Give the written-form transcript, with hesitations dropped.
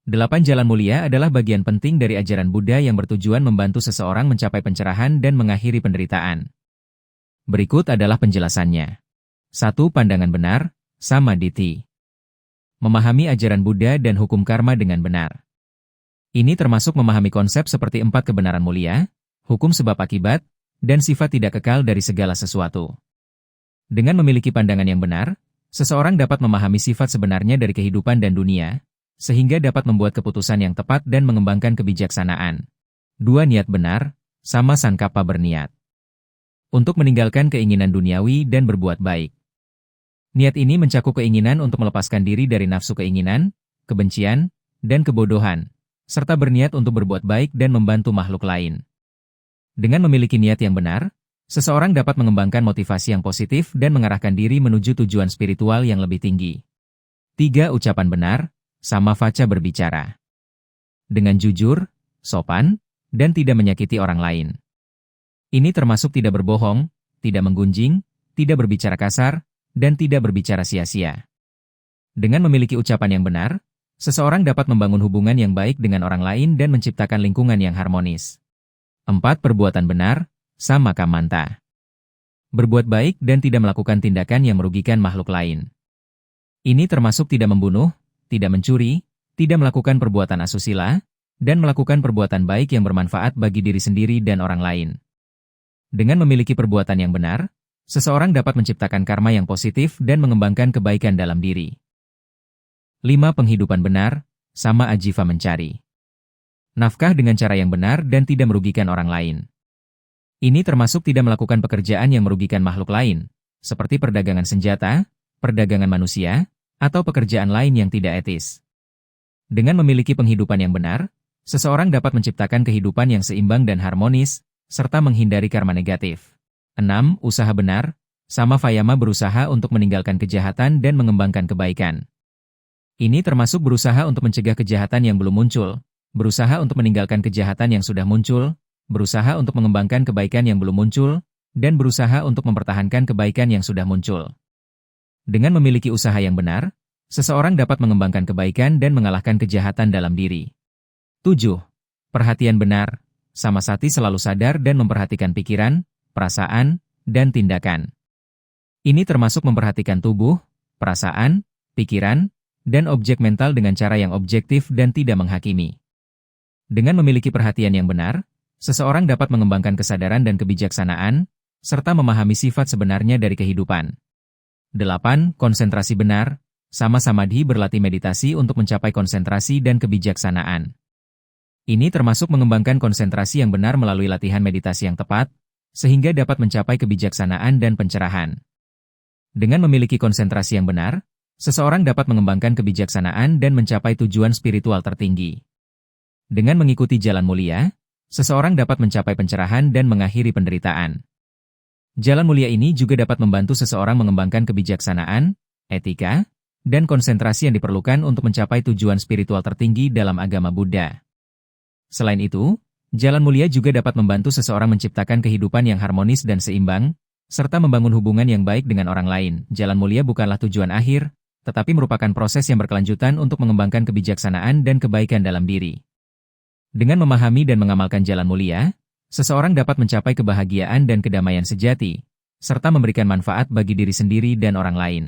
8 jalan mulia adalah bagian penting dari ajaran Buddha yang bertujuan membantu seseorang mencapai pencerahan dan mengakhiri penderitaan. Berikut adalah penjelasannya. 1. Pandangan benar, samadhi. Memahami ajaran Buddha dan hukum karma dengan benar. Ini termasuk memahami konsep seperti 4 kebenaran mulia, hukum sebab akibat, dan sifat tidak kekal dari segala sesuatu. Dengan memiliki pandangan yang benar, seseorang dapat memahami sifat sebenarnya dari kehidupan dan dunia, sehingga dapat membuat keputusan yang tepat dan mengembangkan kebijaksanaan. 2. Niat benar, sama sankappa berniat. Untuk meninggalkan keinginan duniawi dan berbuat baik. Niat ini mencakup keinginan untuk melepaskan diri dari nafsu keinginan, kebencian, dan kebodohan, serta berniat untuk berbuat baik dan membantu makhluk lain. Dengan memiliki niat yang benar, seseorang dapat mengembangkan motivasi yang positif dan mengarahkan diri menuju tujuan spiritual yang lebih tinggi. 3. Ucapan benar, sama vaca berbicara. Dengan jujur, sopan, dan tidak menyakiti orang lain. Ini termasuk tidak berbohong, tidak menggunjing, tidak berbicara kasar, dan tidak berbicara sia-sia. Dengan memiliki ucapan yang benar, seseorang dapat membangun hubungan yang baik dengan orang lain dan menciptakan lingkungan yang harmonis. 4. Perbuatan benar, sama kamanta. Berbuat baik dan tidak melakukan tindakan yang merugikan makhluk lain. Ini termasuk tidak membunuh, tidak mencuri, tidak melakukan perbuatan asusila, dan melakukan perbuatan baik yang bermanfaat bagi diri sendiri dan orang lain. Dengan memiliki perbuatan yang benar, seseorang dapat menciptakan karma yang positif dan mengembangkan kebaikan dalam diri. 5. Penghidupan benar, sama ajiva mencari. Nafkah dengan cara yang benar dan tidak merugikan orang lain. Ini termasuk tidak melakukan pekerjaan yang merugikan makhluk lain, seperti perdagangan senjata, perdagangan manusia, atau pekerjaan lain yang tidak etis. Dengan memiliki penghidupan yang benar, seseorang dapat menciptakan kehidupan yang seimbang dan harmonis, serta menghindari karma negatif. 6. Usaha benar, sama vayama berusaha untuk meninggalkan kejahatan dan mengembangkan kebaikan. Ini termasuk berusaha untuk mencegah kejahatan yang belum muncul, berusaha untuk meninggalkan kejahatan yang sudah muncul, berusaha untuk mengembangkan kebaikan yang belum muncul, dan berusaha untuk mempertahankan kebaikan yang sudah muncul. Dengan memiliki usaha yang benar, seseorang dapat mengembangkan kebaikan dan mengalahkan kejahatan dalam diri. 7. Perhatian benar, sama sati selalu sadar dan memperhatikan pikiran, perasaan, dan tindakan. Ini termasuk memperhatikan tubuh, perasaan, pikiran, dan objek mental dengan cara yang objektif dan tidak menghakimi. Dengan memiliki perhatian yang benar, seseorang dapat mengembangkan kesadaran dan kebijaksanaan, serta memahami sifat sebenarnya dari kehidupan. 8. Konsentrasi benar, sama samadhi berlatih meditasi untuk mencapai konsentrasi dan kebijaksanaan. Ini termasuk mengembangkan konsentrasi yang benar melalui latihan meditasi yang tepat, sehingga dapat mencapai kebijaksanaan dan pencerahan. Dengan memiliki konsentrasi yang benar, seseorang dapat mengembangkan kebijaksanaan dan mencapai tujuan spiritual tertinggi. Dengan mengikuti jalan mulia, seseorang dapat mencapai pencerahan dan mengakhiri penderitaan. Jalan mulia ini juga dapat membantu seseorang mengembangkan kebijaksanaan, etika, dan konsentrasi yang diperlukan untuk mencapai tujuan spiritual tertinggi dalam agama Buddha. Selain itu, jalan mulia juga dapat membantu seseorang menciptakan kehidupan yang harmonis dan seimbang, serta membangun hubungan yang baik dengan orang lain. Jalan mulia bukanlah tujuan akhir, tetapi merupakan proses yang berkelanjutan untuk mengembangkan kebijaksanaan dan kebaikan dalam diri. Dengan memahami dan mengamalkan jalan mulia, seseorang dapat mencapai kebahagiaan dan kedamaian sejati, serta memberikan manfaat bagi diri sendiri dan orang lain.